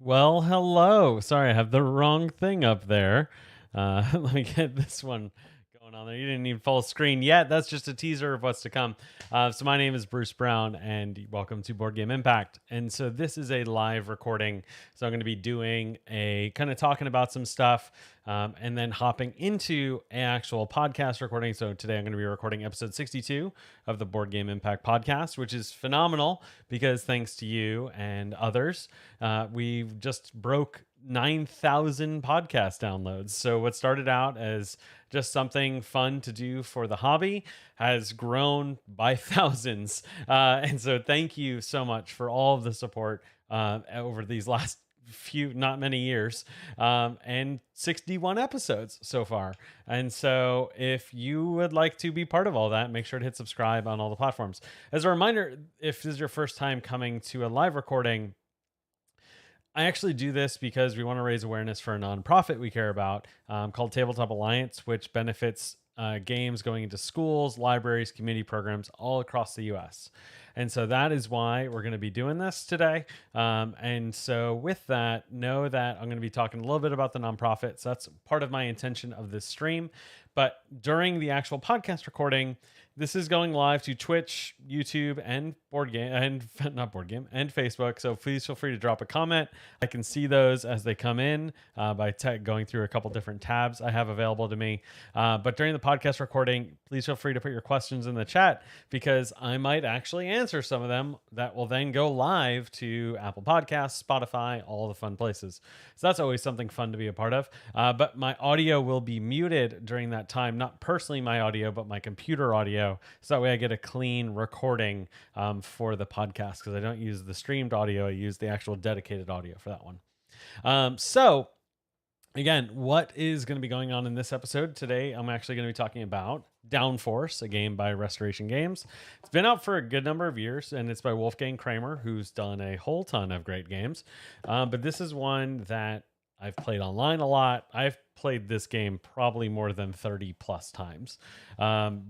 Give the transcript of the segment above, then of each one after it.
Well, hello. Sorry, I have the wrong thing up there. Let me get this one going on there. You didn't need full screen yet. That's just a teaser of what's to come. So my name is Bruce Brown, and welcome to Board Game Impact. And so this is a live recording. So I'm going to be doing a kind of talking about some stuff, and then hopping into an actual podcast recording. So today I'm going to be recording episode 62 of the Board Game Impact podcast, which is phenomenal because thanks to you and others, we've just broke 9,000 podcast downloads. So what started out as just something fun to do for the hobby has grown by thousands. And so thank you so much for all of the support over these last few, not many years, and 61 episodes so far. And so if you would like to be part of all that, make sure to hit subscribe on all the platforms. As a reminder, if this is your first time coming to a live recording, I actually do this because we want to raise awareness for a nonprofit we care about, called Tabletop Alliance, which benefits games going into schools, libraries, community programs all across the US. And so that is why we're going to be doing this today. And so with that, know that I'm going to be talking a little bit about the nonprofit. So that's part of my intention of this stream. But during the actual podcast recording, this is going live to Twitch, YouTube, and board game, and not board game, and Facebook. So please feel free to drop a comment. I can see those as they come in by going through a couple different tabs I have available to me. But during the podcast recording, please feel free to put your questions in the chat because I might actually answer some of them that will then go live to Apple Podcasts, Spotify, all the fun places. So that's always something fun to be a part of. But my audio will be muted during that time, not personally my audio, but my computer audio. So that way I get a clean recording for the podcast because I don't use the streamed audio. I use the actual dedicated audio for that one. So again, what is going to be going on in this episode today? I'm actually going to be talking about Downforce, a game by Restoration Games. It's been out for a good number of years, and it's by Wolfgang Kramer, who's done a whole ton of great games. But this is one that I've played online a lot. I've played this game probably more than 30 plus times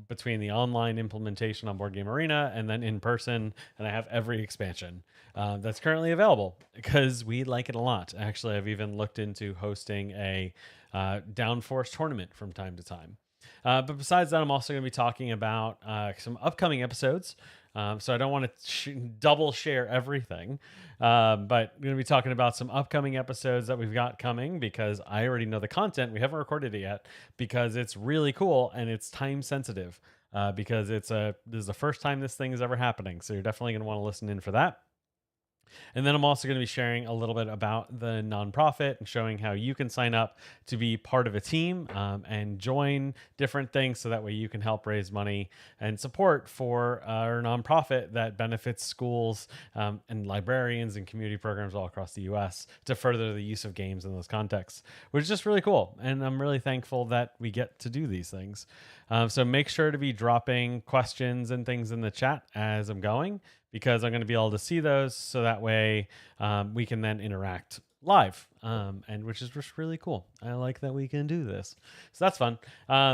between the online implementation on Board Game Arena and then in person. And I have every expansion that's currently available because we like it a lot. Actually, I've even looked into hosting a Downforce tournament from time to time. But besides that, I'm also going to be talking about some upcoming episodes. So I don't want to double share everything, but I'm going to be talking about some upcoming episodes that we've got coming because I already know the content. We haven't recorded it yet because it's really cool and it's time sensitive because this is the first time this thing is ever happening. So you're definitely going to want to listen in for that. And then I'm also going to be sharing a little bit about the nonprofit and showing how you can sign up to be part of a team and join different things so that way you can help raise money and support for our nonprofit that benefits schools and librarians and community programs all across the US to further the use of games in those contexts, which is just really cool. And I'm really thankful that we get to do these things. So make sure to be dropping questions and things in the chat as I'm going, because I'm going to be able to see those so that way we can then interact live, and which is just really cool. I like that we can do this. So that's fun.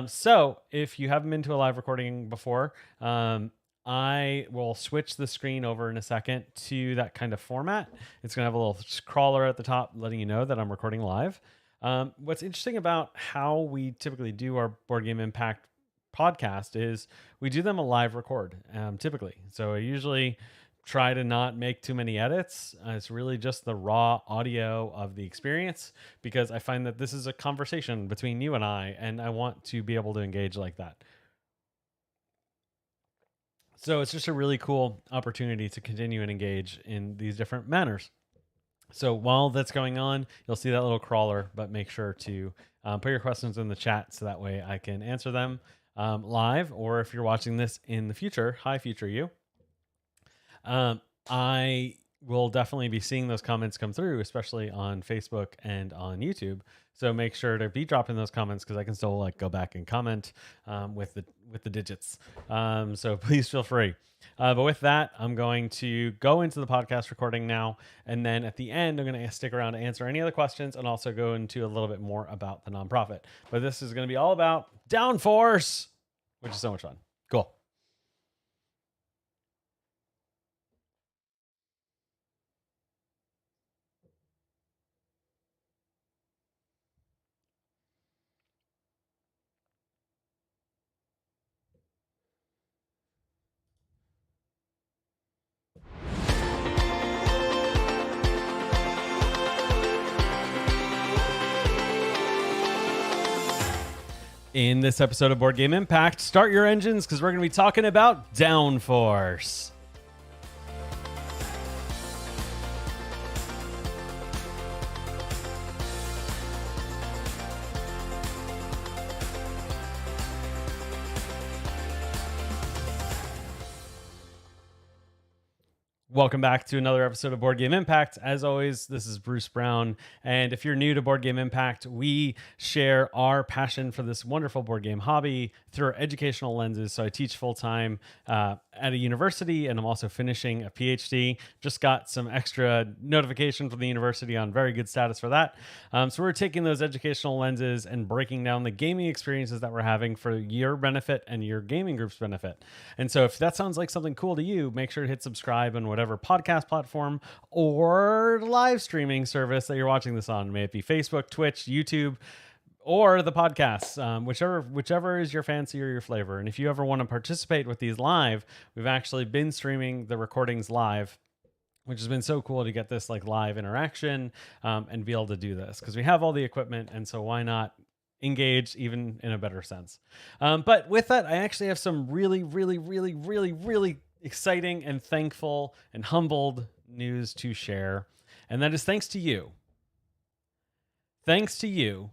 So if you haven't been to a live recording before, I will switch the screen over in a second to that kind of format. It's going to have a little crawler at the top letting you know that I'm recording live. What's interesting about how we typically do our Board Game Impact podcast is we do them a live record typically. So I usually try to not make too many edits. It's really just the raw audio of the experience because I find that this is a conversation between you and I want to be able to engage like that. So it's just a really cool opportunity to continue and engage in these different manners. So while that's going on, you'll see that little crawler, but make sure to put your questions in the chat so that way I can answer them live, or if you're watching this in the future, hi future you. I will definitely be seeing those comments come through, especially on Facebook and on YouTube. So make sure to be dropping those comments because I can still like go back and comment with the digits. So please feel free. But with that, I'm going to go into the podcast recording now. And then at the end, I'm going to stick around to answer any other questions and also go into a little bit more about the nonprofit. But this is going to be all about Downforce, which is so much fun. Cool. In this episode of Board Game Impact, start your engines because we're going to be talking about Downforce. Welcome back to another episode of Board Game Impact. As always, this is Bruce Brown. And if you're new to Board Game Impact, we share our passion for this wonderful board game hobby through our educational lenses. So I teach full-time at a university, and I'm also finishing a PhD. Just got some extra notification from the university on very good status for that. So we're taking those educational lenses and breaking down the gaming experiences that we're having for your benefit and your gaming group's benefit. And so if that sounds like something cool to you, make sure to hit subscribe on whatever podcast platform or live streaming service that you're watching this on. May it be Facebook, Twitch, YouTube, or the podcasts, whichever is your fancy or your flavor. And if you ever want to participate with these live, we've actually been streaming the recordings live, which has been so cool to get this like live interaction and be able to do this because we have all the equipment. And so why not engage even in a better sense? But with that, I actually have some really exciting and thankful and humbled news to share. And that is thanks to you. Thanks to you,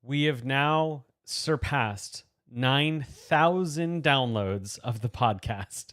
we have now surpassed 9,000 downloads of the podcast.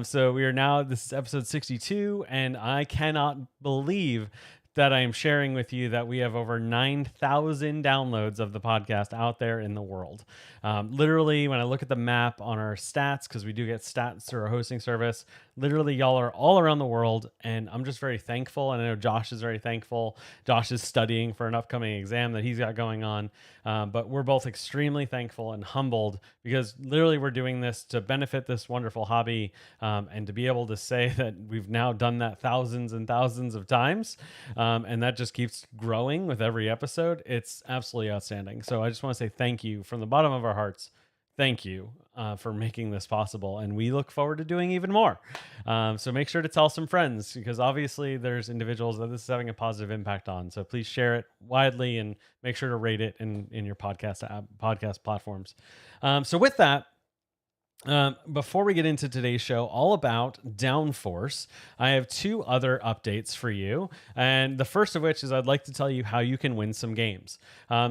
So we are now, this is episode 62, and I cannot believe that I am sharing with you that we have over 9,000 downloads of the podcast out there in the world. Literally, when I look at the map on our stats, because we do get stats through our hosting service, literally y'all are all around the world, and I'm just very thankful. And I know Josh is very thankful. Josh is studying for an upcoming exam that he's got going on. But we're both extremely thankful and humbled because literally we're doing this to benefit this wonderful hobby, and to be able to say that we've now done that thousands and thousands of times. And that just keeps growing with every episode. It's absolutely outstanding. So I just want to say thank you from the bottom of our hearts. Thank you for making this possible. And we look forward to doing even more. So make sure to tell some friends because obviously there's individuals that this is having a positive impact on. So please share it widely and make sure to rate it in your podcast platforms. So with that, before we get into today's show, all about Downforce, I have two other updates for you. And the first of which is I'd like to tell you how you can win some games.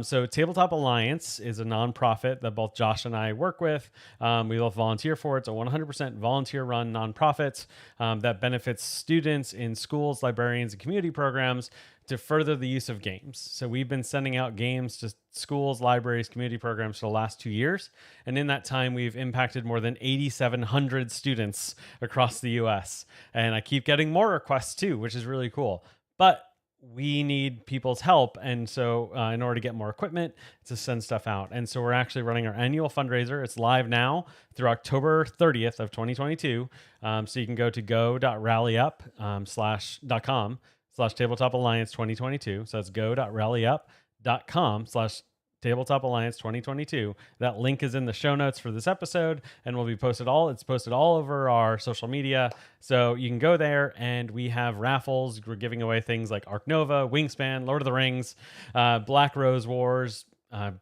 So Tabletop Alliance is a nonprofit that both Josh and I work with. We both volunteer for it. It's a 100% volunteer-run nonprofit that benefits students in schools, librarians, and community programs to further the use of games. So we've been sending out games to schools, libraries, community programs for the last 2 years. And in that time, we've impacted more than 8,700 students across the US. And I keep getting more requests too, which is really cool. But we need people's help. And so in order to get more equipment, to send stuff out. And so we're actually running our annual fundraiser. It's live now through October 30th of 2022. So you can go to go.rallyup.com/Tabletop Alliance 2022. So that's go.rallyup.com/Tabletop Alliance 2022. That link is in the show notes for this episode and will be posted it's posted all over our social media. So you can go there and we have raffles. We're giving away things like Ark Nova, Wingspan, Lord of the Rings, Black Rose Wars,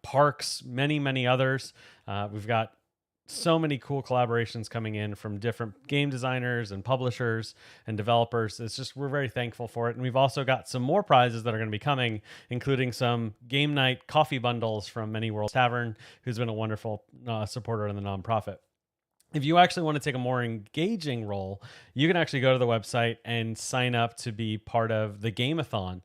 Parks, many others. We've got so many cool collaborations coming in from different game designers and publishers and developers. It's just, we're very thankful for it. And we've also got some more prizes that are going to be coming, including some game night coffee bundles from Many Worlds Tavern, who's been a wonderful supporter in the nonprofit. If you actually want to take a more engaging role, you can actually go to the website and sign up to be part of the Gameathon,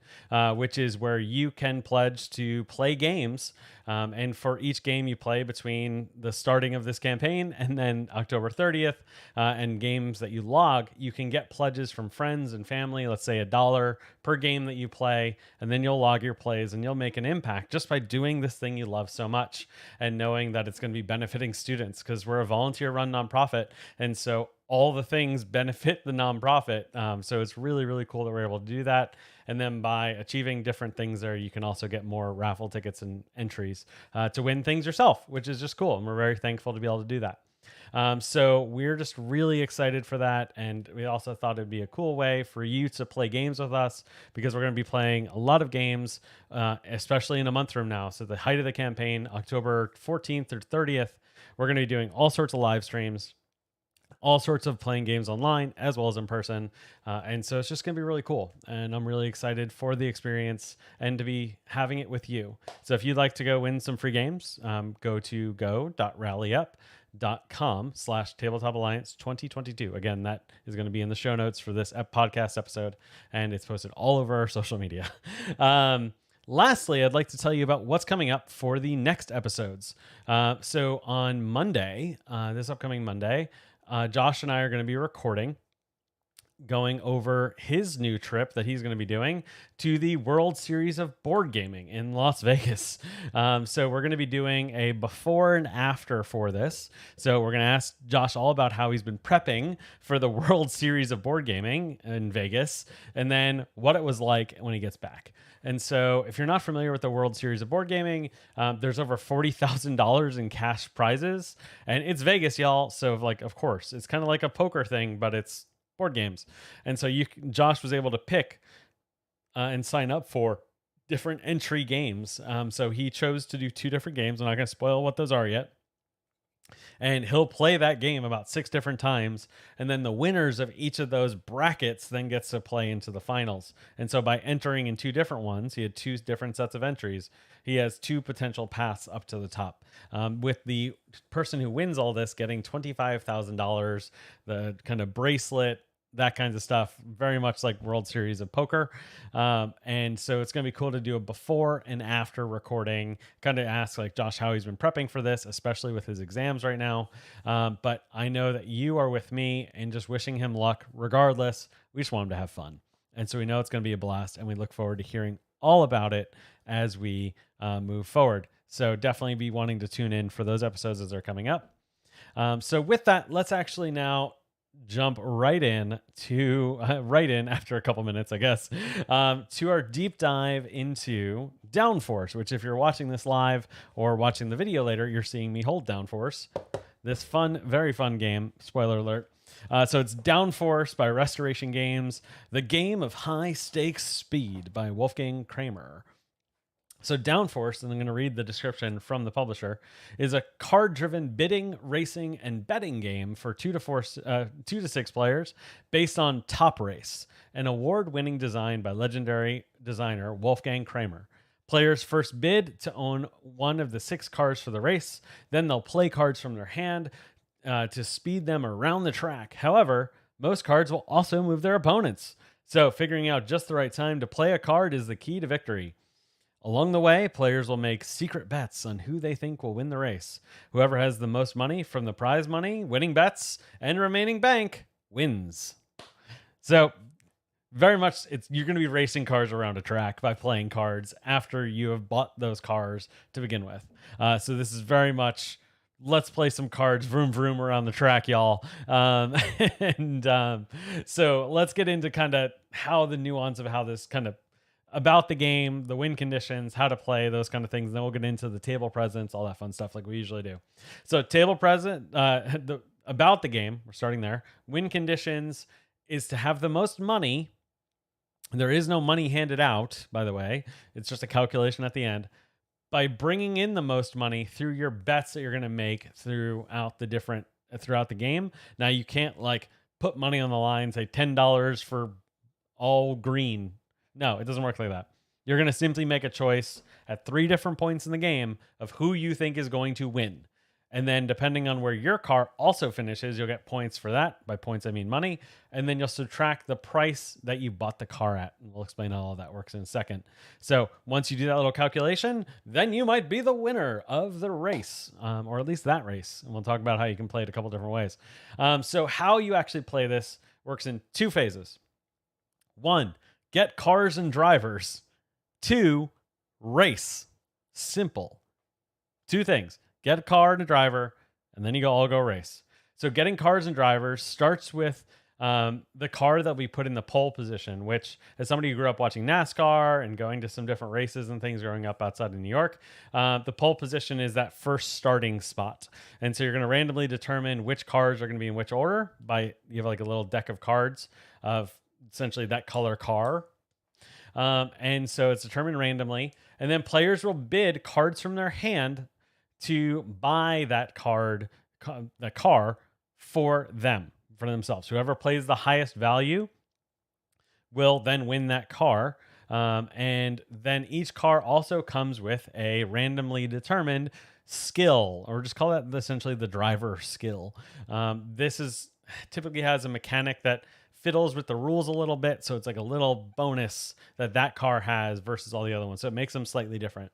which is where you can pledge to play games. And for each game you play between the starting of this campaign and then October 30th, and games that you log, you can get pledges from friends and family, let's say $1 per game that you play, and then you'll log your plays and you'll make an impact just by doing this thing you love so much and knowing that it's going to be benefiting students because we're a volunteer-run nonprofit. And so all the things benefit the nonprofit. So it's really cool that we're able to do that. And then by achieving different things there, you can also get more raffle tickets and entries to win things yourself, which is just cool. And we're very thankful to be able to do that. So we're just really excited for that. And we also thought it'd be a cool way for you to play games with us, because we're going to be playing a lot of games, especially in a month from now. So the height of the campaign, October 14th or 30th, we're going to be doing all sorts of live streams, all sorts of playing games online as well as in person. And so it's just going to be really cool. And I'm really excited for the experience and to be having it with you. So if you'd like to go win some free games, go to go.rallyup.com/tabletop alliance 2022. Again, that is going to be in the show notes for this podcast episode, and it's posted all over our social media. Lastly, I'd like to tell you about what's coming up for the next episodes. So on Monday, this upcoming Monday, Josh and I are going to be recording, going over his new trip that he's going to be doing to the World Series of Board Gaming in Las Vegas. So we're going to be doing a before and after for this. So we're going to ask Josh all about how he's been prepping for the World Series of Board Gaming in Vegas, and then what it was like when he gets back. And so if you're not familiar with the World Series of Board Gaming, there's over $40,000 in cash prizes, and it's Vegas, y'all. So of course, it's kind of like a poker thing, but it's board games. And so Josh was able to pick and sign up for different entry games. So he chose to do 2 different games. I'm not going to spoil what those are yet. And he'll play that game about 6 different times. And then the winners of each of those brackets then gets to play into the finals. And so by entering in 2 different ones, he had 2 different sets of entries. He has 2 potential paths up to the top, with the person who wins all this getting $25,000, the kind of bracelet, that kinds of stuff, very much like World Series of Poker. And so it's going to be cool to do a before and after recording, kind of ask Josh how he's been prepping for this, especially with his exams right now. But I know that you are with me and just wishing him luck regardless. We just want him to have fun. And so we know it's going to be a blast, and we look forward to hearing all about it as we move forward. So definitely be wanting to tune in for those episodes as they're coming up. So with that, let's actually now jump right in after a couple minutes, I guess, to our deep dive into Downforce, which if you're watching this live or watching the video later, you're seeing me hold Downforce, this very fun game. Spoiler alert. So it's Downforce by Restoration Games, the game of high stakes speed by Wolfgang Kramer. So Downforce, and I'm going to read the description from the publisher, is a card-driven bidding, racing, and betting game for 2 to 6 players based on Top Race, an award-winning design by legendary designer Wolfgang Kramer. Players first bid to own one of the 6 cars for the race, then they'll play cards from their hand to speed them around the track. However, most cards will also move their opponents. So figuring out just the right time to play a card is the key to victory. Along the way, players will make secret bets on who they think will win the race. Whoever has the most money from the prize money, winning bets, and remaining bank wins. So very much you're going to be racing cars around a track by playing cards after you have bought those cars to begin with. So this is very much, let's play some cards, vroom vroom around the track, y'all. So let's get into kind of how the nuance of how this kind of about the game, the win conditions, how to play, those kind of things. And then we'll get into the table presence, all that fun stuff like we usually do. So table present, about the game, we're starting there. Win conditions is to have the most money. There is no money handed out, by the way. It's just a calculation at the end. By bringing in the most money through your bets that you're going to make throughout the game. Now you can't put money on the line, say $10 for all green. No, it doesn't work like that. You're going to simply make a choice at 3 different points in the game of who you think is going to win. And then depending on where your car also finishes, you'll get points for that. By points, I mean money. And then you'll subtract the price that you bought the car at. And we'll explain how all that works in a second. So once you do that little calculation, then you might be the winner of the race, or at least that race. And we'll talk about how you can play it a couple different ways. So how you actually play this works in 2 phases. 1, get cars and drivers. 2, race. Simple. 2 things. Get a car and a driver, and then you all go race. So getting cars and drivers starts with the car that we put in the pole position, which as somebody who grew up watching NASCAR and going to some different races and things growing up outside of New York, the pole position is that first starting spot. And so you're going to randomly determine which cars are going to be in which order you have like a little deck of cards of essentially that color car. And so it's determined randomly. And then players will bid cards from their hand to buy that car for themselves. Whoever plays the highest value will then win that car. And then each car also comes with a randomly determined skill, or just call that essentially the driver skill. This is typically has a mechanic that fiddles with the rules a little bit. So it's like a little bonus that car has versus all the other ones. So it makes them slightly different.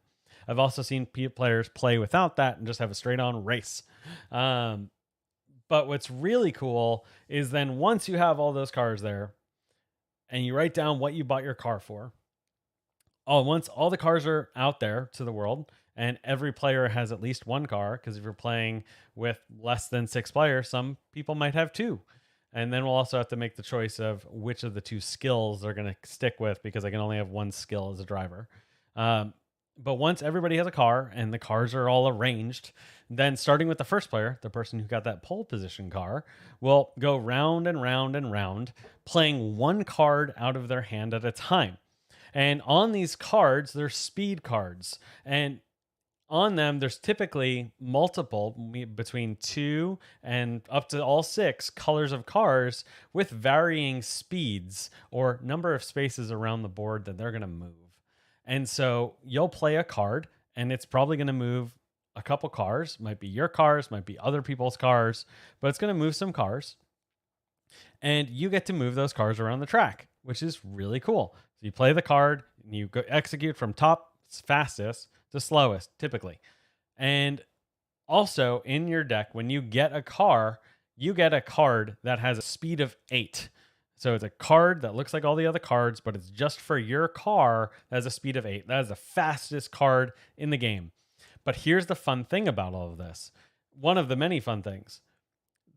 I've also seen players play without that and just have a straight on race. But what's really cool is then once you have all those cars there and you write down what you bought your car for, once all the cars are out there to the world and every player has at least one car, because if you're playing with less than 6 players, some people might have 2. And then we'll also have to make the choice of which of the 2 skills they're going to stick with, because I can only have 1 skill as a driver. But once everybody has a car and the cars are all arranged, then starting with the first player, the person who got that pole position car, will go round and round and round, playing 1 card out of their hand at a time. And on these cards, they're speed cards. And on them, there's typically multiple, between 2 and up to all 6 colors of cars with varying speeds or number of spaces around the board that they're going to move. And so you'll play a card and it's probably going to move a couple cars. Might be your cars, might be other people's cars, but it's going to move some cars. And you get to move those cars around the track, which is really cool. So you play the card and you go execute from top fastest to slowest, typically. And also in your deck, when you get a car, you get a card that has a speed of 8. So it's a card that looks like all the other cards, but it's just for your car that has a speed of 8. That is the fastest card in the game. But here's the fun thing about all of this. One of the many fun things.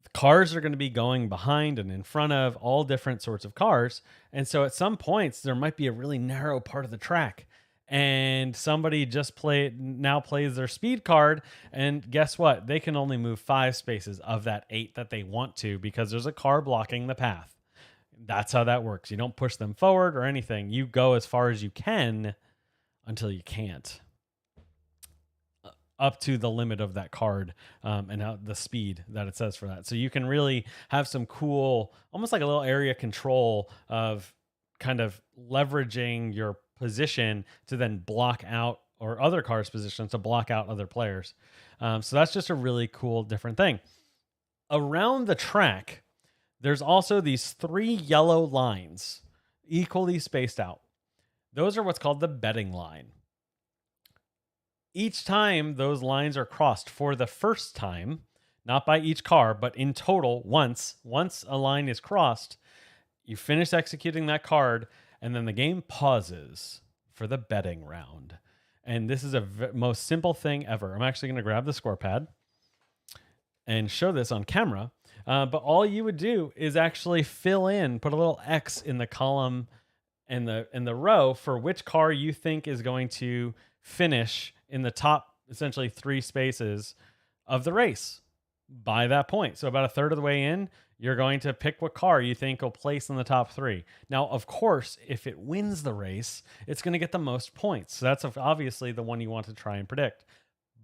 The cars are going to be going behind and in front of all different sorts of cars. And so at some points, there might be a really narrow part of the track. And somebody just plays their speed card. And guess what? They can only move 5 spaces of that 8 that they want to, because there's a car blocking the path. That's how that works. You don't push them forward or anything. You go as far as you can until you can't, up to the limit of that card, and the speed that it says for that. So you can really have some cool, almost like a little area control of kind of leveraging your position to then block out, or other cars' positions to block out other players. So that's just a really cool, different thing. Around the track, there's also these 3 yellow lines, equally spaced out. Those are what's called the betting line. Each time those lines are crossed for the first time, not by each car, but in total, once a line is crossed, you finish executing that card, and then the game pauses for the betting round. And this is a most simple thing ever. I'm actually going to grab the score pad and show this on camera. But all you would do is actually fill in, put a little X in the column and the row for which car you think is going to finish in the top, essentially 3 spaces of the race by that point. So about a third of the way in, you're going to pick what car you think will place in the top 3. Now, of course, if it wins the race, it's going to get the most points. So that's obviously the one you want to try and predict.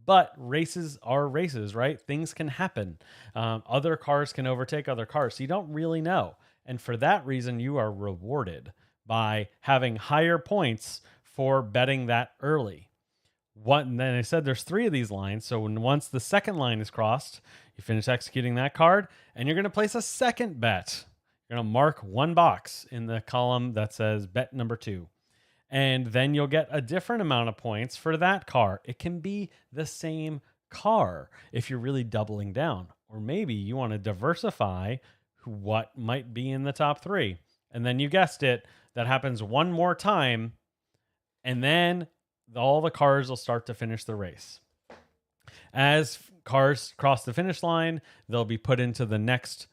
But races are races, right? Things can happen. Other cars can overtake other cars. So you don't really know. And for that reason, you are rewarded by having higher points for betting that early. And then I said there's 3 of these lines. So once the second line is crossed, you finish executing that card, and you're going to place a second bet. You're going to mark 1 box in the column that says bet number 2. And then you'll get a different amount of points for that car. It can be the same car if you're really doubling down. Or maybe you want to diversify what might be in the top 3. And then you guessed it, that happens 1 more time. And then all the cars will start to finish the race. As cars cross the finish line, they'll be put into the next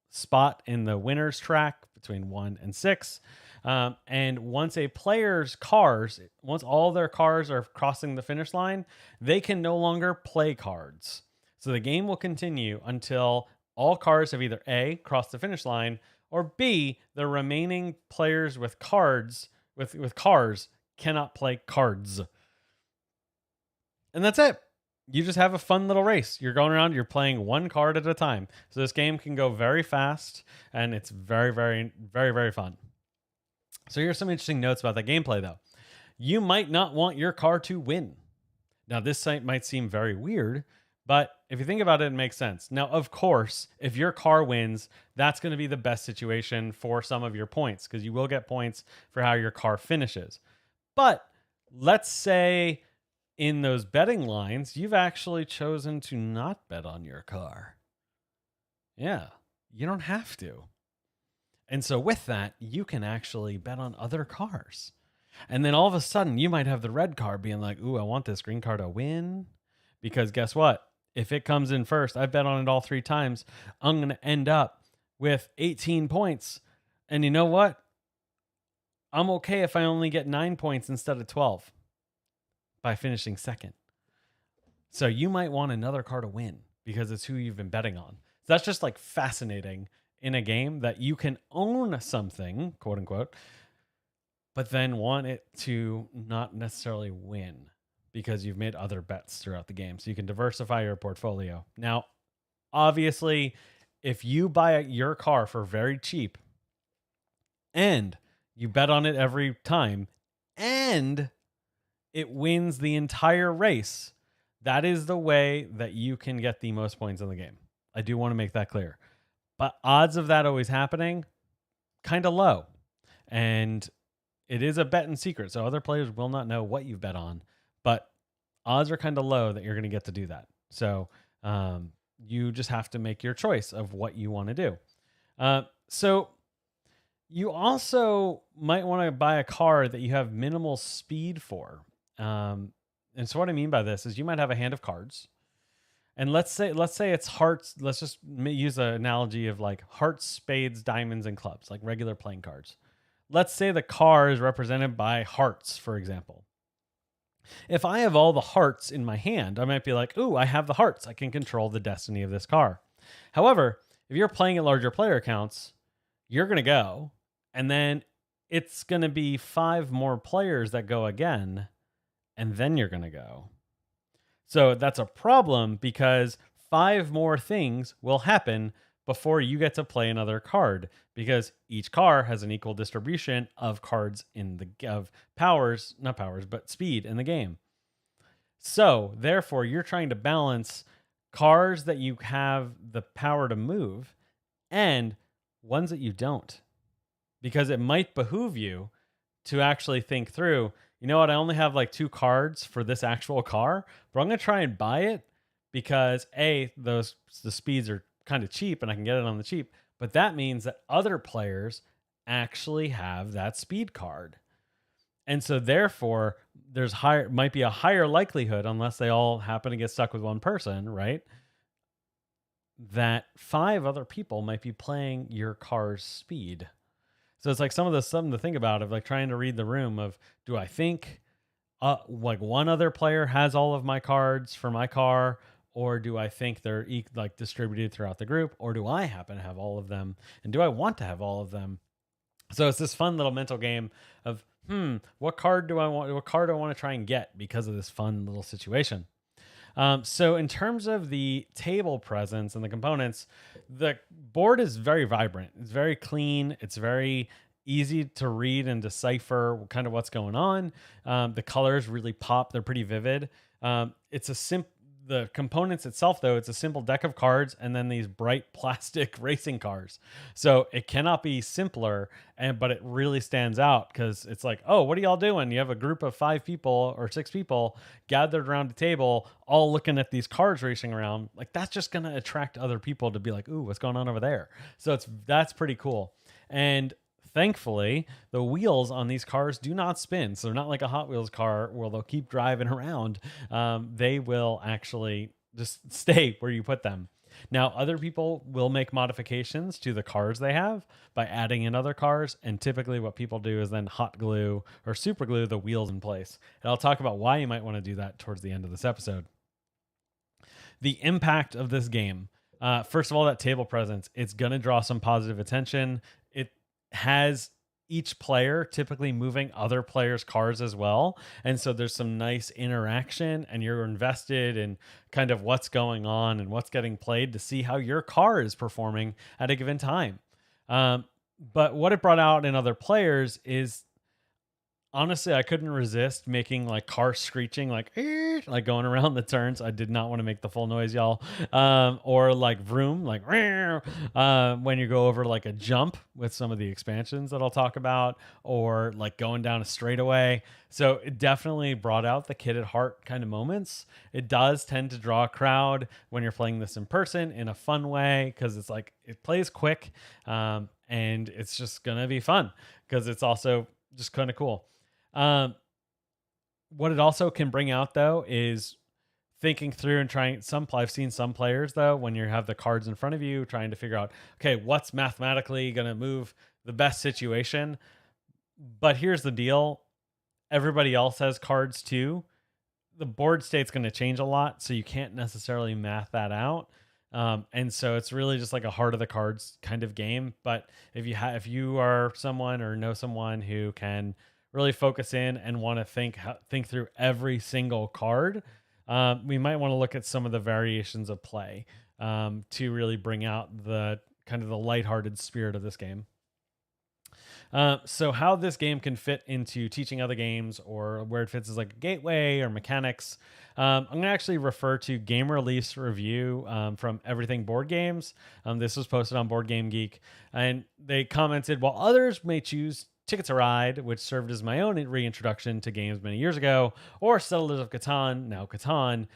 spot in the winner's track between 1 and 6. And once once all their cars are crossing the finish line, they can no longer play cards. So the game will continue until all cars have either A, crossed the finish line, or B, the remaining players with cars cannot play cards. And that's it. You just have a fun little race. You're going around, you're playing one card at a time. So this game can go very fast, and it's very, very, very, very fun. So here's some interesting notes about the gameplay, though. You might not want your car to win. Now, this site might seem very weird, but if you think about it, it makes sense. Now, of course, if your car wins, that's going to be the best situation for some of your points, because you will get points for how your car finishes. But let's say in those betting lines, you've actually chosen to not bet on your car. Yeah, you don't have to. And so with that, you can actually bet on other cars. And then all of a sudden, you might have the red car being like, ooh, I want this green car to win. Because guess what? If it comes in first, I've bet on it all 3 times, I'm going to end up with 18 points. And you know what? I'm okay if I only get 9 points instead of 12 by finishing second. So you might want another car to win because it's who you've been betting on. So that's just like fascinating in a game that you can own something, quote unquote, but then want it to not necessarily win because you've made other bets throughout the game. So you can diversify your portfolio. Now, obviously, if you buy your car for very cheap and you bet on it every time and it wins the entire race, that is the way that you can get the most points in the game. I do want to make that clear. But odds of that always happening, kind of low. And it is a bet in secret, so other players will not know what you've bet on. But odds are kind of low that you're going to get to do that. So you just have to make your choice of what you want to do. So you also might want to buy a car that you have minimal speed for. And so what I mean by this is you might have a hand of cards. And let's say it's hearts. Let's just use an analogy of like hearts, spades, diamonds, and clubs, like regular playing cards. Let's say the car is represented by hearts, for example. If I have all the hearts in my hand, I might be like, ooh, I have the hearts. I can control the destiny of this car. However, if you're playing at larger player counts, you're going to go, and then it's going to be 5 more players that go again, and then you're going to go. So that's a problem because 5 more things will happen before you get to play another card because each car has an equal distribution of cards of speed in the game. So therefore, you're trying to balance cars that you have the power to move and ones that you don't, because it might behoove you to actually think through, you know what, I only have like 2 cards for this actual car, but I'm going to try and buy it because the speeds are kind of cheap and I can get it on the cheap. But that means that other players actually have that speed card. And so therefore might be a higher likelihood, unless they all happen to get stuck with one person, right? That 5 other people might be playing your car's speed. So it's like something to think about of like trying to read the room of, do I think like one other player has all of my cards for my car, or do I think they're like distributed throughout the group, or do I happen to have all of them, and do I want to have all of them? So it's this fun little mental game of, what card do I want to try and get because of this fun little situation. So in terms of the table presence and the components, the board is very vibrant. It's very clean. It's very easy to read and decipher kind of what's going on. The colors really pop. They're pretty vivid. The components itself, though, it's a simple deck of cards and then these bright plastic racing cars. So it cannot be simpler, but it really stands out because it's like, oh, what are y'all doing? You have a group of 5 people or 6 people gathered around a table, all looking at these cars racing around. Like, that's just going to attract other people to be like, ooh, what's going on over there? So that's pretty cool. And thankfully, the wheels on these cars do not spin. So they're not like a Hot Wheels car where they'll keep driving around. They will actually just stay where you put them. Now, other people will make modifications to the cars they have by adding in other cars. And typically, what people do is then hot glue or super glue the wheels in place. And I'll talk about why you might want to do that towards the end of this episode. The impact of this game. First of all, that table presence, it's going to draw some positive attention. It has each player typically moving other players' cars as well. And so there's some nice interaction, and you're invested in kind of what's going on and what's getting played to see how your car is performing at a given time. But what it brought out in other players is, honestly, I couldn't resist making like car screeching, like like going around the turns. I did not want to make the full noise, y'all. Or like vroom, like when you go over like a jump with some of the expansions that I'll talk about, or like going down a straightaway. So it definitely brought out the kid at heart kind of moments. It does tend to draw a crowd when you're playing this in person in a fun way, because it's like it plays quick, and it's just gonna be fun because it's also just kind of cool. What it also can bring out though is thinking through and trying I've seen some players though, when you have the cards in front of you, trying to figure out, okay, what's mathematically going to move the best situation. But here's the deal. Everybody else has cards too. The board state's going to change a lot, so you can't necessarily math that out. And so it's really just like a heart of the cards kind of game. But if you are someone or know someone who can really focus in and want to think through every single card, we might want to look at some of the variations of play to really bring out the kind of the lighthearted spirit of this game. So how this game can fit into teaching other games, or where it fits as like a gateway or mechanics. I'm going to actually refer to game release review from Everything Board Games. This was posted on Board Game Geek, and they commented, while others may choose Ticket to Ride, which served as my own reintroduction to games many years ago, or Settlers of Catan, now Catan,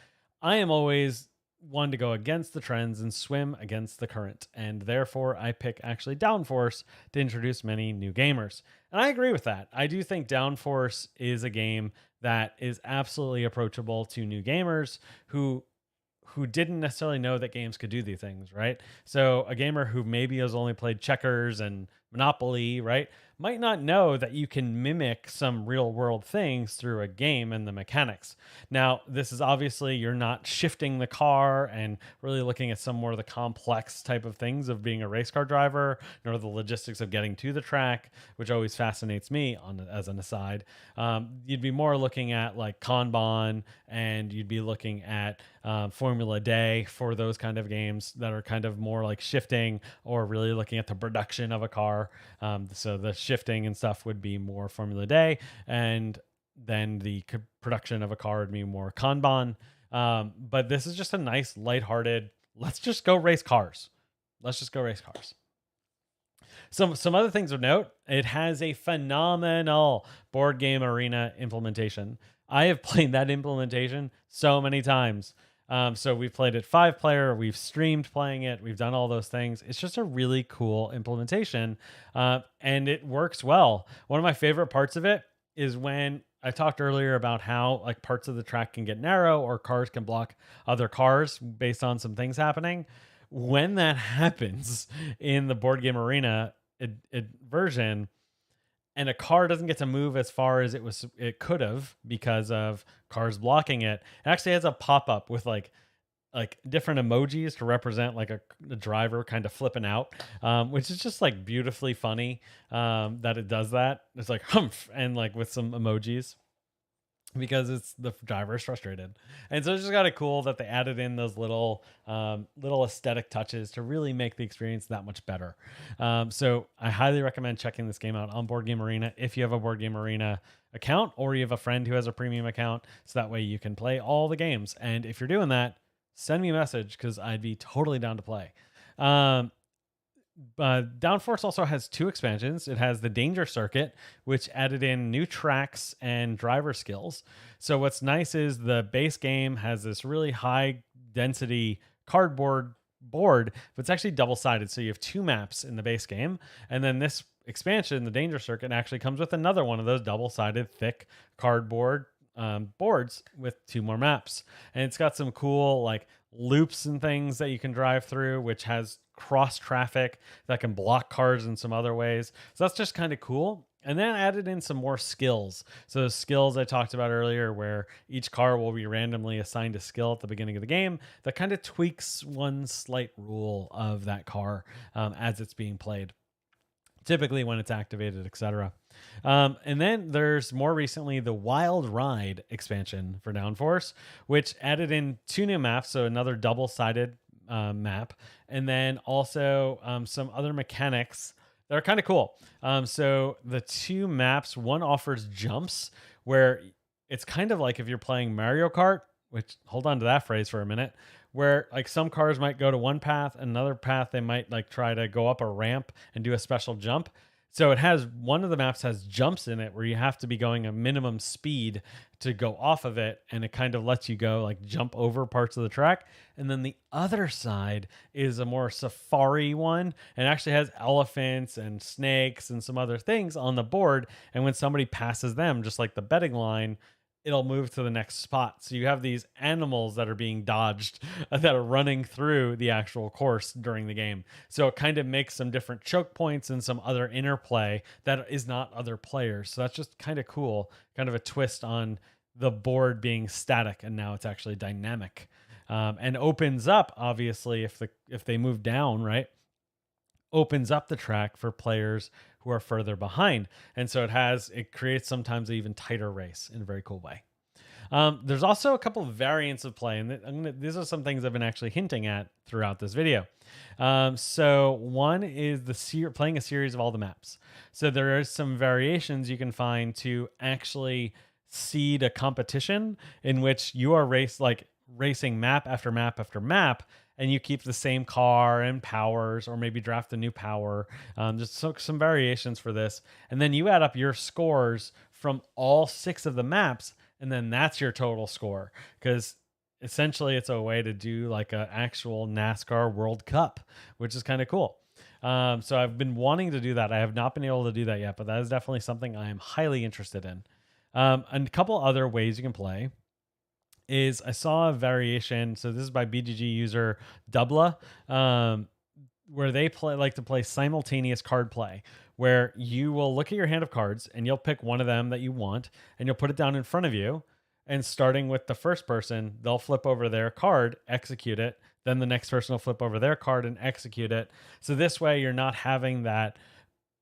I am always one to go against the trends and swim against the current, and therefore I pick actually Downforce to introduce many new gamers. And I agree with that. I do think Downforce is a game that is absolutely approachable to new gamers who didn't necessarily know that games could do these things, right? So a gamer who maybe has only played checkers and Monopoly, right, might not know that you can mimic some real world things through a game and the mechanics. Now, this is obviously, you're not shifting the car and really looking at some more of the complex type of things of being a race car driver, nor the logistics of getting to the track, which always fascinates me as an aside. You'd be more looking at like Kanban, and you'd be looking at Formula Day for those kind of games that are kind of more like shifting, or really looking at the production of a car. So the shifting and stuff would be more Formula Day, and then the production of a car would be more Kanban. But this is just a nice, lighthearted, let's just go race cars. Let's just go race cars. Some other things of note: it has a phenomenal board game arena implementation. I have played that implementation so many times. So we've played it 5-player, we've streamed playing it, we've done all those things. It's just a really cool implementation, and it works well. One of my favorite parts of it is when I talked earlier about how like parts of the track can get narrow, or cars can block other cars based on some things happening. When that happens in the board game arena version, and a car doesn't get to move as far as it could have because of cars blocking it, it actually has a pop-up with like different emojis to represent like a driver kind of flipping out, which is just like beautifully funny that it does that. It's like humph, and like with some emojis, because it's the driver is frustrated. And so it's just kind of cool that they added in those little aesthetic touches to really make the experience that much better. So I highly recommend checking this game out on Board Game Arena if you have a Board Game Arena account, or you have a friend who has a premium account, so that way you can play all the games. And if you're doing that, send me a message, because I'd be totally down to play. Downforce also has 2 expansions. It has the Danger Circuit, which added in new tracks and driver skills. So what's nice is the base game has this really high density cardboard board, but it's actually double-sided. So you have 2 maps in the base game. And then this expansion, the Danger Circuit, actually comes with another one of those double-sided thick cardboard boards with 2 more maps. And it's got some cool like loops and things that you can drive through, which has cross traffic that can block cars in some other ways. So that's just kind of cool. And then added in some more skills. So the skills I talked about earlier, where each car will be randomly assigned a skill at the beginning of the game that kind of tweaks one slight rule of that car as it's being played, typically when it's activated, etc. And then there's more recently the Wild Ride expansion for Downforce, which added in 2 new maps, so another double-sided map, and then also some other mechanics that are kind of cool. So the 2 maps, one offers jumps, where it's kind of like if you're playing Mario Kart, which, hold on to that phrase for a minute, where like some cars might go to one path, another path they might like try to go up a ramp and do a special jump. So it has, one of the maps has jumps in it where you have to be going a minimum speed to go off of it, and it kind of lets you go like jump over parts of the track. And then the other side is a more safari one, and actually has elephants and snakes and some other things on the board. And when somebody passes them, just like the betting line, it'll move to the next spot. So you have these animals that are being dodged that are running through the actual course during the game. So it kind of makes some different choke points and some other interplay that is not other players. So that's just kind of cool, kind of a twist on the board being static and now it's actually dynamic. And opens up, obviously, if they move down, right, opens up the track for players who are further behind. And so it creates sometimes an even tighter race in a very cool way. There's also a couple of variants of play, and these are some things I've been actually hinting at throughout this video. So one is playing a series of all the maps. So there are some variations you can find to actually seed a competition in which you are racing map after map after map, and you keep the same car and powers, or maybe draft a new power. Just some variations for this. And then you add up your scores from all 6 of the maps, and then that's your total score. Because essentially it's a way to do like an actual NASCAR World Cup, which is kind of cool. So I've been wanting to do that. I have not been able to do that yet, but that is definitely something I am highly interested in. And a couple other ways you can play is I saw a variation. So this is by BGG user Dubla, where they like to play simultaneous card play, where you will look at your hand of cards and you'll pick one of them that you want and you'll put it down in front of you. And starting with the first person, they'll flip over their card, execute it. Then the next person will flip over their card and execute it. So this way you're not having that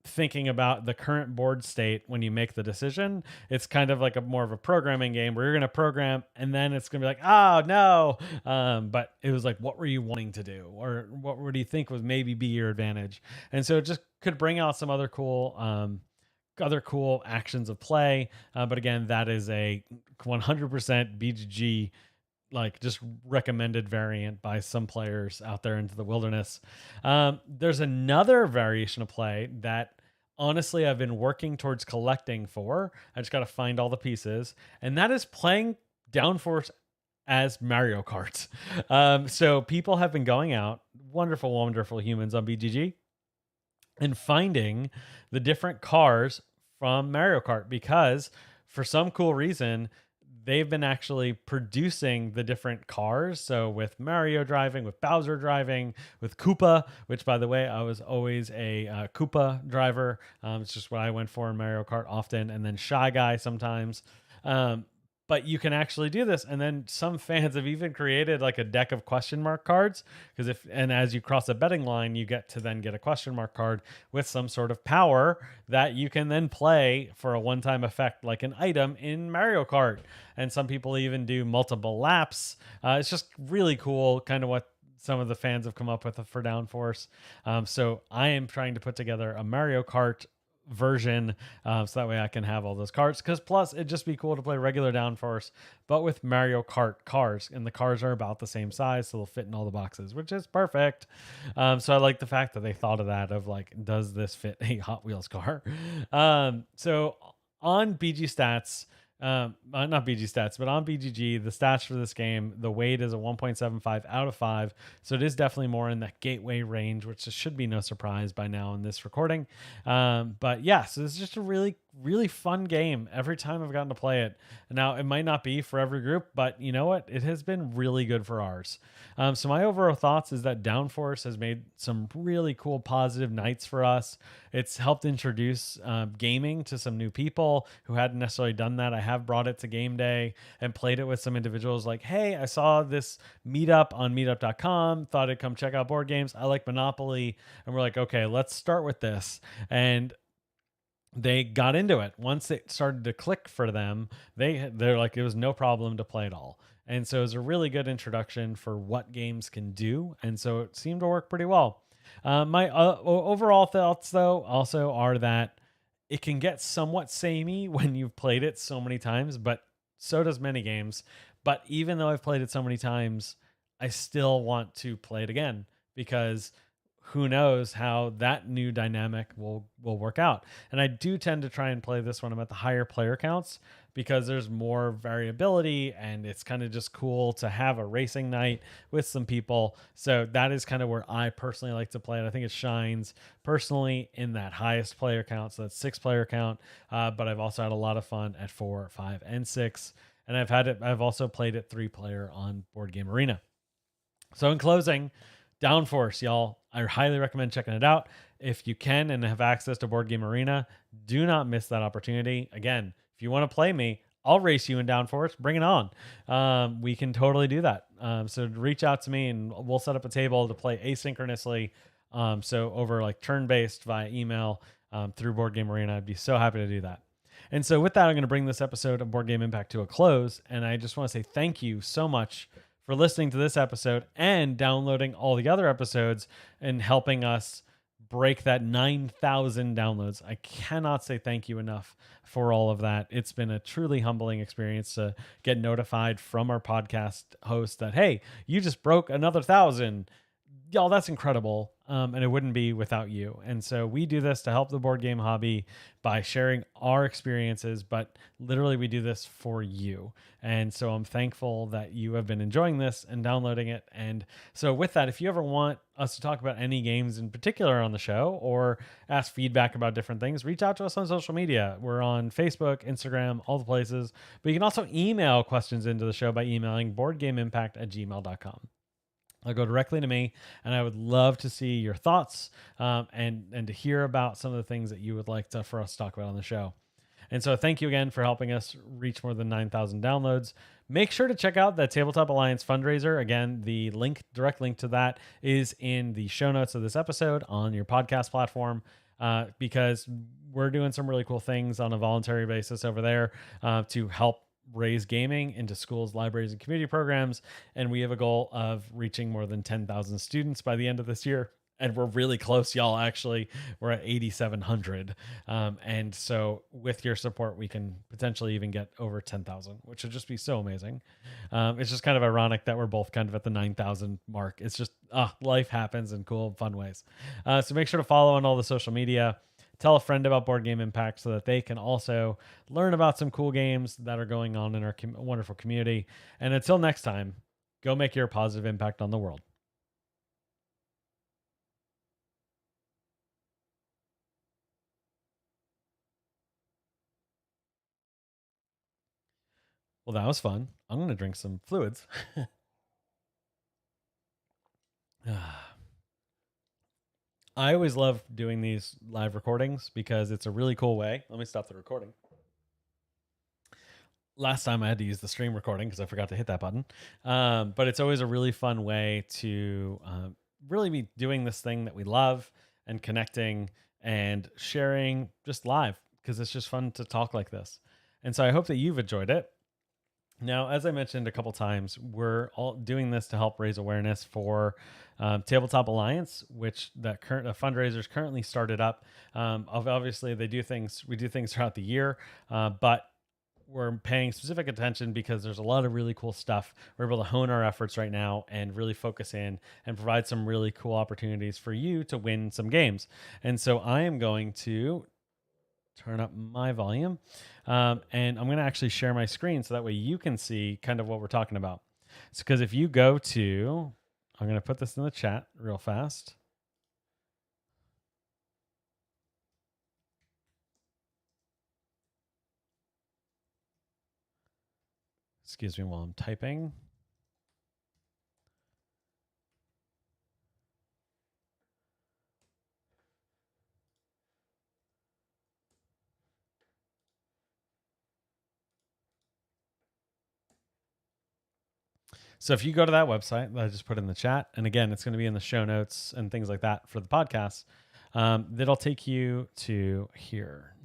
thinking about the current board state when you make the decision. It's kind of like a more of a programming game where you're going to program and then it's going to be like, oh no. But it was like, what were you wanting to do? Or what do you think would maybe be your advantage? And so it just could bring out some other cool actions of play. But again, that is a 100% BGG, like just recommended variant by some players out there into the wilderness. There's another variation of play that honestly I've been working towards collecting for. I just got to find all the pieces, and that is playing Downforce as Mario Kart. So people have been going out, wonderful humans on BGG, and finding the different cars from Mario Kart, because for some cool reason they've been actually producing the different cars. So with Mario driving, with Bowser driving, with Koopa, which by the way, I was always a Koopa driver. It's just what I went for in Mario Kart often. And then Shy Guy sometimes. But you can actually do this. And then some fans have even created like a deck of question mark cards. And as you cross a betting line, you get to then get a question mark card with some sort of power that you can then play for a one-time effect, like an item in Mario Kart. And some people even do multiple laps. It's just really cool, kind of what some of the fans have come up with for Downforce. So I am trying to put together a Mario Kart version, so that way I can have all those cards, because plus it'd just be cool to play regular Downforce but with Mario Kart cars, and the cars are about the same size, so they'll fit in all the boxes, which is perfect. So I like the fact that they thought of that, of like, does this fit a Hot Wheels car? So on BG stats, not BG stats, but on BGG, the stats for this game, the weight is a 1.75 out of 5. So it is definitely more in that gateway range, which should be no surprise by now in this recording. But yeah, so this is just a really really fun game every time I've gotten to play it. Now, it might not be for every group, but you know what? It has been really good for ours. So my overall thoughts is that Downforce has made some really cool positive nights for us. It's helped introduce gaming to some new people who hadn't necessarily done that. I have brought it to game day and played it with some individuals like, hey, I saw this meetup on meetup.com, thought I'd come check out board games. I like Monopoly. And we're like, okay, let's start with this. And they got into it. Once it started to click for them, they're like, it was no problem to play it all. And so it was a really good introduction for what games can do. And so it seemed to work pretty well. My overall thoughts, though, also are that it can get somewhat samey when you've played it so many times, but so does many games. But even though I've played it so many times, I still want to play it again because who knows how that new dynamic will work out. And I do tend to try and play this when I'm at the higher player counts because there's more variability and it's kind of just cool to have a racing night with some people. So that is kind of where I personally like to play it. I think it shines personally in that highest player count, so that's 6-player count. But I've also had a lot of fun at 4, 5, and 6. And I've also played it 3-player on Board Game Arena. So in closing, Downforce, y'all, I highly recommend checking it out. If you can and have access to Board Game Arena, do not miss that opportunity. Again, if you want to play me, I'll race you in Downforce. Bring it on. We can totally do that. So reach out to me and we'll set up a table to play asynchronously. So over like turn-based via email through Board Game Arena. I'd be so happy to do that. And so with that, I'm going to bring this episode of Board Game Impact to a close. And I just want to say thank you so much for listening to this episode and downloading all the other episodes and helping us break that 9,000 downloads. I cannot say thank you enough for all of that. It's been a truly humbling experience to get notified from our podcast host that, hey, you just broke another 1,000. Y'all, that's incredible. And it wouldn't be without you. And so we do this to help the board game hobby by sharing our experiences, but literally we do this for you. And so I'm thankful that you have been enjoying this and downloading it. And so with that, if you ever want us to talk about any games in particular on the show or ask feedback about different things, reach out to us on social media. We're on Facebook, Instagram, all the places. But you can also email questions into the show by emailing boardgameimpact@gmail.com. I'll go directly to me, and I would love to see your thoughts and to hear about some of the things that you would like for us to talk about on the show. And so thank you again for helping us reach more than 9,000 downloads. Make sure to check out the Tabletop Alliance fundraiser. Again, the direct link to that is in the show notes of this episode on your podcast platform because we're doing some really cool things on a voluntary basis over there to help raise gaming into schools, libraries, and community programs. And we have a goal of reaching more than 10,000 students by the end of this year. And we're really close, y'all. Actually, we're at 8,700. And so with your support, we can potentially even get over 10,000, which would just be so amazing. It's just kind of ironic that we're both kind of at the 9,000 mark. It's just, life happens in cool, fun ways. So make sure to follow on all the social media. Tell a friend about Board Game Impact so that they can also learn about some cool games that are going on in our wonderful community. And until next time, go make your positive impact on the world. Well, that was fun. I'm going to drink some fluids. I always love doing these live recordings because it's a really cool way. Let me stop the recording. Last time I had to use the stream recording because I forgot to hit that button. But it's always a really fun way to really be doing this thing that we love and connecting and sharing just live because it's just fun to talk like this. And so I hope that you've enjoyed it. Now, as I mentioned a couple times, we're all doing this to help raise awareness for Tabletop Alliance, which that fundraiser's currently started up. Obviously, we do things throughout the year, but we're paying specific attention because there's a lot of really cool stuff. We're able to hone our efforts right now and really focus in and provide some really cool opportunities for you to win some games. And so I am going to turn up my volume and I'm going to actually share my screen so that way you can see kind of what we're talking about. So, because if you go to, I'm going to put this in the chat real fast. Excuse me while I'm typing. So if you go to that website that I just put in the chat, and again, it's going to be in the show notes and things like that for the podcast, that'll take you to here.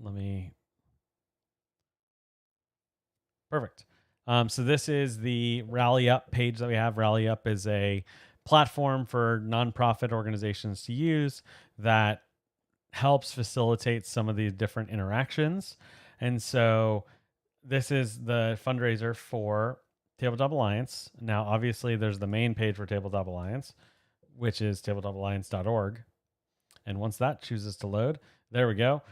Perfect. So this is the Rally Up page that we have. Rally Up is a platform for nonprofit organizations to use that helps facilitate some of these different interactions. And so this is the fundraiser for Tabletop Alliance. Now, obviously, there's the main page for Tabletop Alliance, which is tabletopalliance.org. And once that chooses to load, there we go.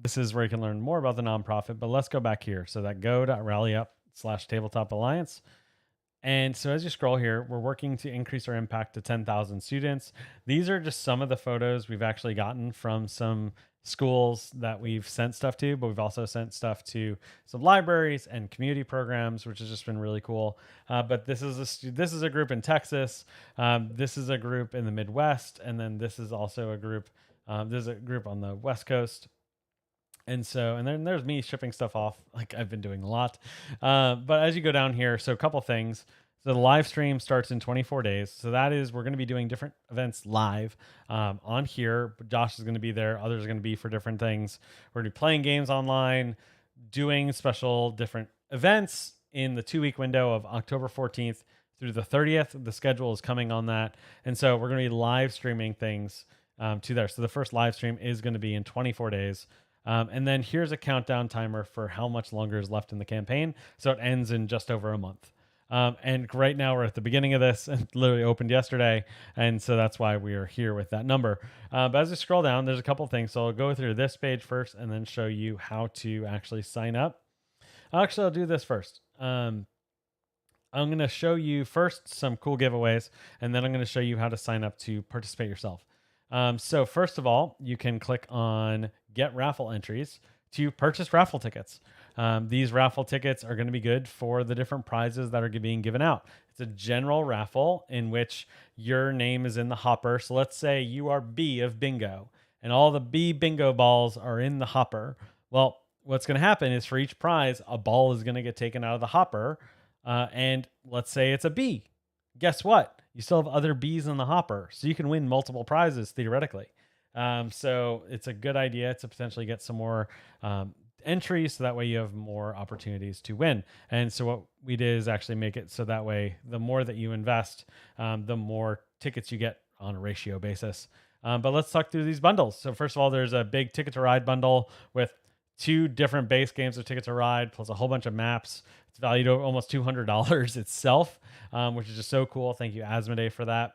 This is where you can learn more about the nonprofit, but let's go back here. So that go.rallyup/tabletop alliance. And so as you scroll here, we're working to increase our impact to 10,000 students. These are just some of the photos we've actually gotten from some schools that we've sent stuff to, but we've also sent stuff to some libraries and community programs, which has just been really cool. But this is a group in Texas. This is a group in the Midwest, and then this is also a group. There's a group on the West Coast. And then there's me shipping stuff off, like I've been doing a lot. But as you go down here, so a couple things. So the live stream starts in 24 days. So that is, we're going to be doing different events live on here. Josh is going to be there. Others are going to be for different things. We're going to be playing games online, doing special different events in the 2-week window of October 14th through the 30th. The schedule is coming on that. And so we're going to be live streaming things to there. So the first live stream is going to be in 24 days. And then here's a countdown timer for how much longer is left in the campaign. So it ends in just over a month. And right now we're at the beginning of this, and literally opened yesterday. And so that's why we are here with that number. But as we scroll down, there's a couple things. So I'll go through this page first and then show you how to actually sign up. Actually, I'll do this first. I'm going to show you first some cool giveaways, and then I'm going to show you how to sign up to participate yourself. So first of all, you can click on Get Raffle Entries to purchase raffle tickets. These raffle tickets are going to be good for the different prizes that are being given out. It's a general raffle in which your name is in the hopper. So let's say you are B of bingo, and all the B bingo balls are in the hopper. Well, what's going to happen is for each prize, a ball is going to get taken out of the hopper. And let's say it's a B. Guess what? You still have other B's in the hopper, so you can win multiple prizes theoretically. So it's a good idea to potentially get some more entries, so that way you have more opportunities to win. And so what we did is actually make it so that way the more that you invest, the more tickets you get on a ratio basis. But let's talk through these bundles. So first of all, there's a big Ticket to Ride bundle with 2 different base games of Ticket to Ride, plus a whole bunch of maps. It's valued at almost $200 itself, which is just so cool. Thank you, Asmodee, for that.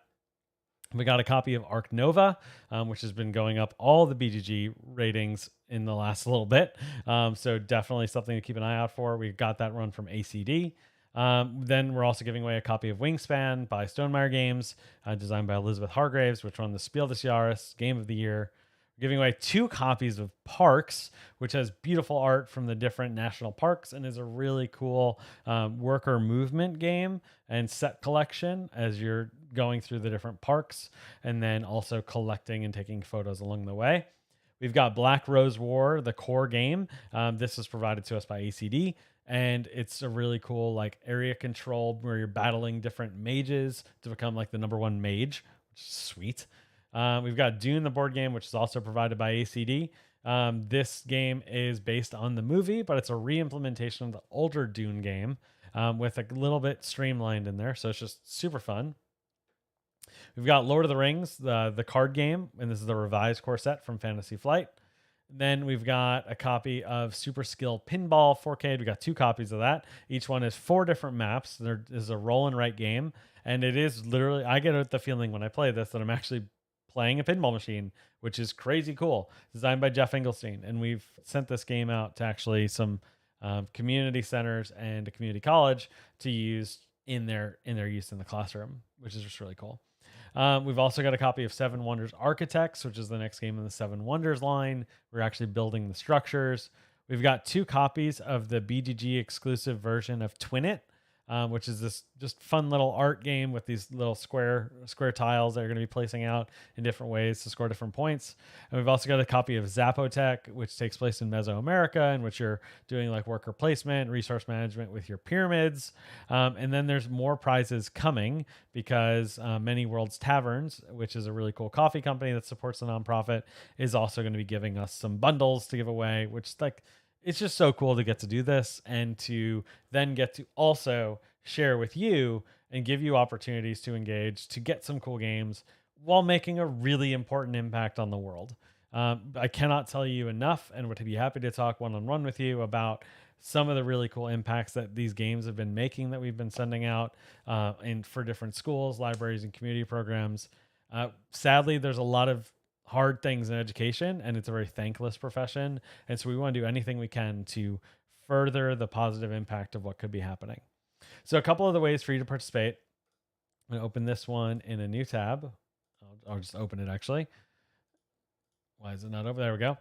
We got a copy of Arc Nova, which has been going up all the BGG ratings in the last little bit. So definitely something to keep an eye out for. We got that run from ACD. Then we're also giving away a copy of Wingspan by Stonemaier Games, designed by Elizabeth Hargraves, which won the Spiel des Jahres Game of the Year. We're giving away 2 copies of Parks, which has beautiful art from the different national parks and is a really cool worker movement game and set collection as you're going through the different parks, and then also collecting and taking photos along the way. We've got Black Rose War, the core game. This was provided to us by ACD, and it's a really cool like area control where you're battling different mages to become like the #1 mage, which is sweet. We've got Dune, the board game, which is also provided by ACD. This game is based on the movie, but it's a re-implementation of the older Dune game with a little bit streamlined in there. So it's just super fun. We've got Lord of the Rings, the card game, and this is the revised core set from Fantasy Flight. Then we've got a copy of Super Skill Pinball 4K. We got 2 copies of that. Each one is 4 different maps. There is a roll and write game, and it is literally, I get the feeling when I play this that I'm actually playing a pinball machine, which is crazy cool. Designed by Jeff Engelstein, and we've sent this game out to actually some community centers and a community college to use in their use in the classroom, which is just really cool. We've also got a copy of 7 Wonders Architects, which is the next game in the 7 Wonders line. We're actually building the structures. We've got 2 copies of the BGG exclusive version of Twin It, which is this just fun little art game with these little square tiles that are going to be placing out in different ways to score different points. And we've also got a copy of Zapotec, which takes place in Mesoamerica, in which you're doing like worker placement, resource management with your pyramids. And then there's more prizes coming because Many Worlds Taverns, which is a really cool coffee company that supports the nonprofit, is also going to be giving us some bundles to give away, which like it's just so cool to get to do this and to then get to also share with you and give you opportunities to engage, to get some cool games while making a really important impact on the world. I cannot tell you enough and would be happy to talk one-on-one with you about some of the really cool impacts that these games have been making that we've been sending out for different schools, libraries, and community programs. Sadly, there's a lot of hard things in education, and it's a very thankless profession. And so we want to do anything we can to further the positive impact of what could be happening. So a couple of the ways for you to participate. I'm going to open this one in a new tab. I'll just open it actually. Why is it not over? There we go.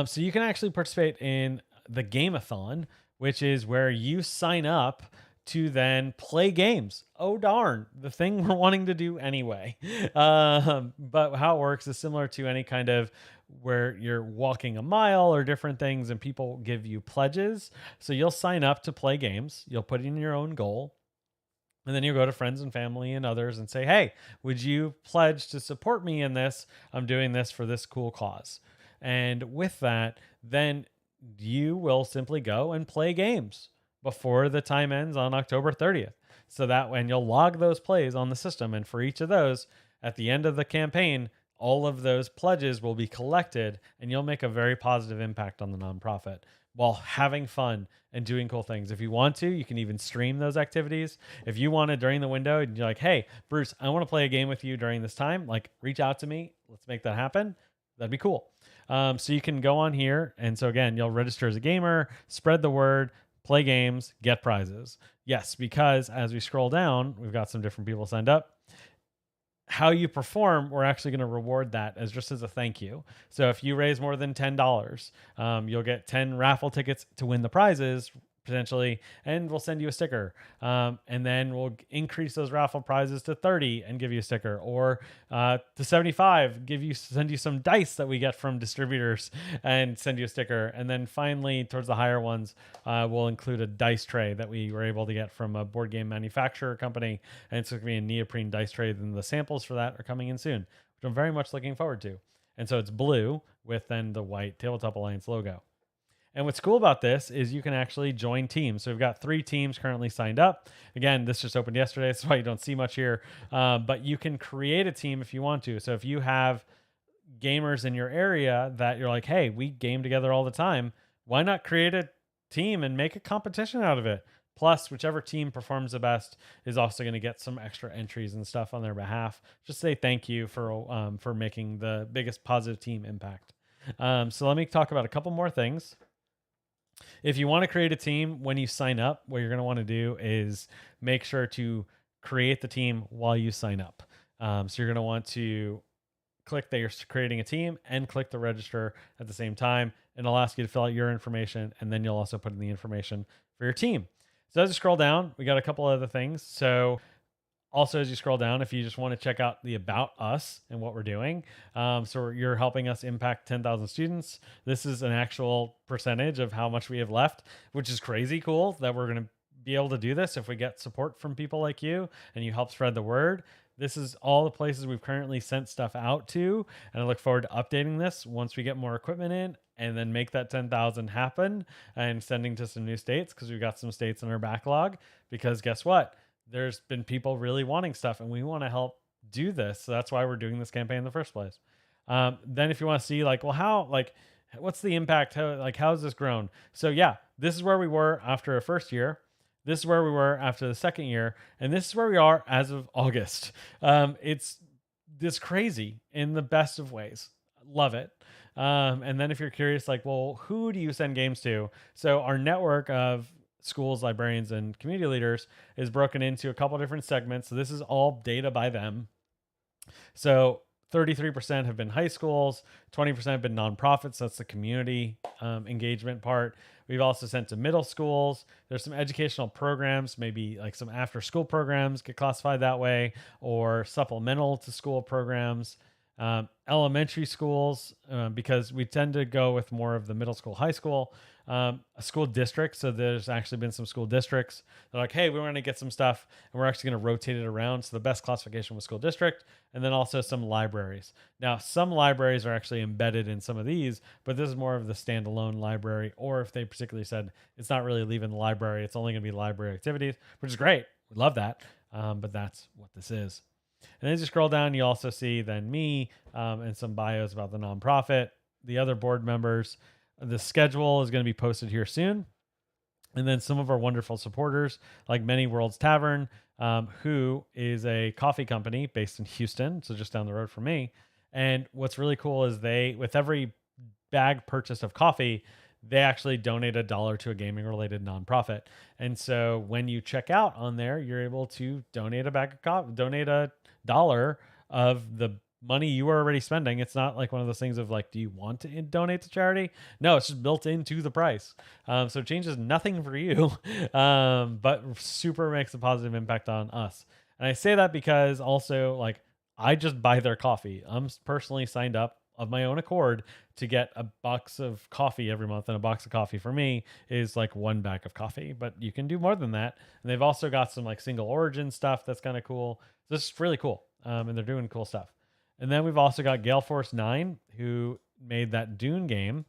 So you can actually participate in the Gameathon, which is where you sign up to then play games. Oh, darn. The thing we're wanting to do anyway. But how it works is similar to any kind of where you're walking a mile or different things and people give you pledges. So you'll sign up to play games. You'll put in your own goal. And then you go to friends and family and others and say, hey, would you pledge to support me in this? I'm doing this for this cool cause. And with that, then you will simply go and play games before the time ends on October 30th. So that when you'll log those plays on the system, and for each of those, at the end of the campaign, all of those pledges will be collected and you'll make a very positive impact on the nonprofit while having fun and doing cool things. If you want to, you can even stream those activities. If you want to during the window and you're like, hey, Bruce, I want to play a game with you during this time, like reach out to me. Let's make that happen. That'd be cool. So you can go on here. And so again, you'll register as a gamer, spread the word, play games, get prizes. Yes, because as we scroll down, we've got some different people signed up. How you perform, we're actually going to reward that as just as a thank you. So if you raise more than $10, you'll get 10 raffle tickets to win the prizes potentially, and we'll send you a sticker. And then we'll increase those raffle prizes to 30 and give you a sticker, or to 75, send you some dice that we get from distributors and send you a sticker. And then finally, towards the higher ones, we'll include a dice tray that we were able to get from a board game manufacturer company. And it's going to be a neoprene dice tray. And the samples for that are coming in soon, which I'm very much looking forward to. And so it's blue with then the white Tabletop Alliance logo. And what's cool about this is you can actually join teams. So we've got 3 teams currently signed up. Again, this just opened yesterday. That's why you don't see much here. But you can create a team if you want to. So if you have gamers in your area that you're like, hey, we game together all the time, why not create a team and make a competition out of it? Plus, whichever team performs the best is also going to get some extra entries and stuff on their behalf. Just say thank you for making the biggest positive team impact. So let me talk about a couple more things. If you want to create a team when you sign up, what you're going to want to do is make sure to create the team while you sign up. So you're going to want to click that you're creating a team and click the register at the same time. And it'll ask you to fill out your information. And then you'll also put in the information for your team. So as you scroll down, we got a couple other things. So also, as you scroll down, if you just want to check out the About Us and what we're doing, so you're helping us impact 10,000 students. This is an actual percentage of how much we have left, which is crazy cool that we're going to be able to do this if we get support from people like you and you help spread the word. This is all the places we've currently sent stuff out to, and I look forward to updating this once we get more equipment in and then make that 10,000 happen and sending to some new states, because we've got some states in our backlog. Because guess what? There's been people really wanting stuff and we want to help do this. So that's why we're doing this campaign in the first place. Then if you want to see what's the impact? How has this grown? So yeah, this is where we were after a first year. This is where we were after the second year. And this is where we are as of August. It's this crazy in the best of ways. Love it. And then if you're curious, who do you send games to? So our network of schools, librarians, and community leaders is broken into a couple different segments. So this is all data by them. So 33% have been high schools, 20% have been nonprofits. That's the community engagement part. We've also sent to middle schools. There's some educational programs, maybe like some after school programs get classified that way, or supplemental to school programs. Elementary schools, because we tend to go with more of the middle school, high school, a school district. So there's actually been some school districts. They're like, hey, we want to get some stuff and we're actually going to rotate it around. So the best classification was school district, and then also some libraries. Now, some libraries are actually embedded in some of these, but this is more of the standalone library. Or if they particularly said it's not really leaving the library, it's only going to be library activities, which is great. We love that. But that's what this is. And then as you scroll down, you also see then me, and some bios about the nonprofit, the other board members. The schedule is going to be posted here soon. And then some of our wonderful supporters, like Many Worlds Tavern, who is a coffee company based in Houston, so just down the road from me. And what's really cool is they, with every bag purchase of coffee, they actually donate $1 to a gaming related nonprofit. And so when you check out on there, you're able to donate a bag of coffee, donate $1 of the money you are already spending. It's not like one of those things of like, do you want to donate to charity? No, it's just built into the price. So it changes nothing for you, but super makes a positive impact on us. And I say that because also, like, I just buy their coffee. I'm personally signed up of my own accord to get a box of coffee every month, and a box of coffee for me is like one bag of coffee, but you can do more than that. And they've also got some like single origin stuff that's kind of cool. So this is really cool. And they're doing cool stuff. And then we've also got Galeforce 9, who made that Dune game.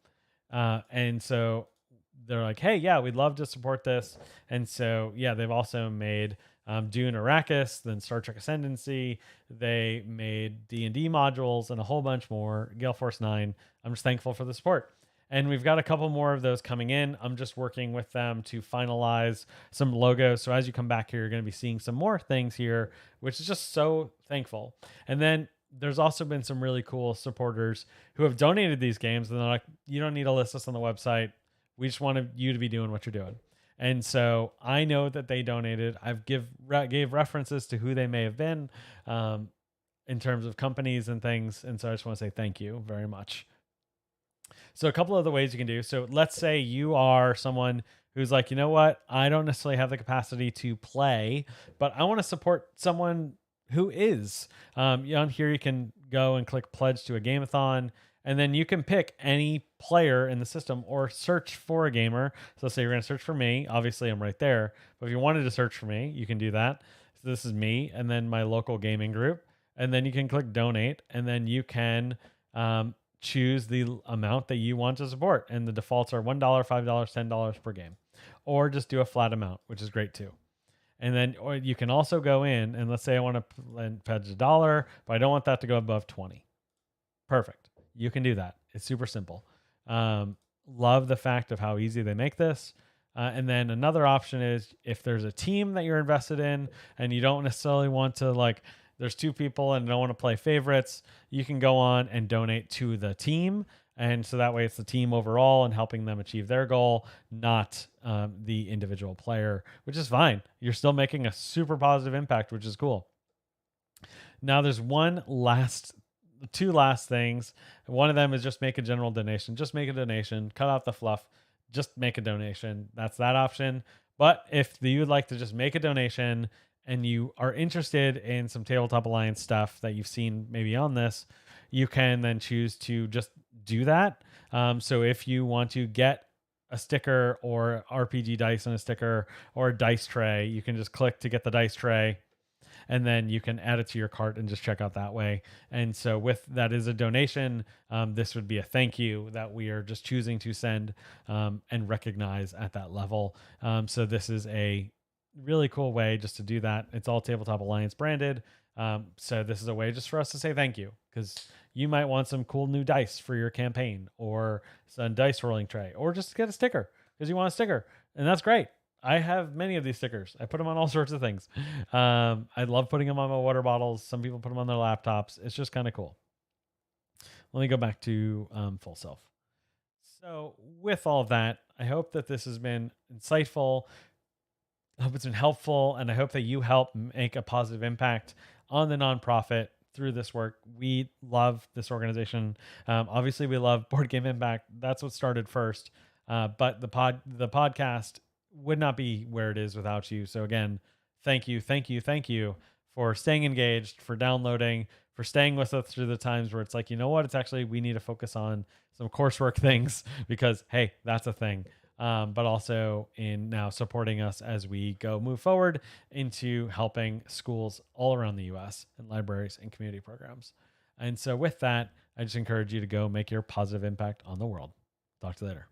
And so they're like, hey, yeah, we'd love to support this. And so, yeah, they've also made Dune Arrakis, then Star Trek Ascendancy. They made D&D modules and a whole bunch more. Galeforce 9, I'm just thankful for the support. And we've got a couple more of those coming in. I'm just working with them to finalize some logos. So as you come back here, you're going to be seeing some more things here, which is just so thankful. And then there's also been some really cool supporters who have donated these games. And they're like, you don't need to list us on the website. We just want you to be doing what you're doing. And so I know that they donated. I've gave references to who they may have been, in terms of companies and things. And so I just want to say thank you very much. So a couple of the ways you can do. So let's say you are someone who's like, you know what? I don't necessarily have the capacity to play, but I want to support someone who is. On here, you can go and click pledge to a gameathon, and then you can pick any player in the system or search for a gamer. So let's say you're going to search for me. Obviously, I'm right there. But if you wanted to search for me, you can do that. So this is me, and then my local gaming group. And then you can click donate, and then you can choose the amount that you want to support. And the defaults are $1, $5, $10 per game. Or just do a flat amount, which is great too. And then, or you can also go in and let's say I want to pledge $1, but I don't want that to go above 20. Perfect. You can do that. It's super simple. Love the fact of how easy they make this. And then another option is if there's a team that you're invested in and you don't necessarily want to, like, there's two people and don't want to play favorites, you can go on and donate to the team. And so that way it's the team overall and helping them achieve their goal, not the individual player, which is fine. You're still making a super positive impact, which is cool. Now there's two last things. One of them is just make a general donation. Just make a donation, cut out the fluff, just make a donation. That's that option. But if you would like to just make a donation and you are interested in some Tabletop Alliance stuff that you've seen maybe on this, you can then choose to just do that. So if you want to get a sticker or RPG dice on a sticker or a dice tray, you can just click to get the dice tray, and then you can add it to your cart and just check out that way. And so with that is a donation. This would be a thank you that we are just choosing to send and recognize at that level. So this is a really cool way just to do that. It's all Tabletop Alliance branded. So this is a way just for us to say thank you, because you might want some cool new dice for your campaign or some dice rolling tray, or just get a sticker because you want a sticker. And that's great. I have many of these stickers. I put them on all sorts of things. I love putting them on my water bottles. Some people put them on their laptops. It's just kind of cool. Let me go back to full self. So with all of that, I hope that this has been insightful. I hope it's been helpful, and I hope that you help make a positive impact on the nonprofit through this work. We love this organization. Obviously, we love Board Game Impact. That's what started first. But the podcast would not be where it is without you. So again, thank you, thank you, thank you for staying engaged, for downloading, for staying with us through the times where it's like, you know what, it's actually, we need to focus on some coursework things because, hey, that's a thing. But also in now supporting us as we move forward into helping schools all around the US and libraries and community programs. And so with that, I just encourage you to go make your positive impact on the world. Talk to you later.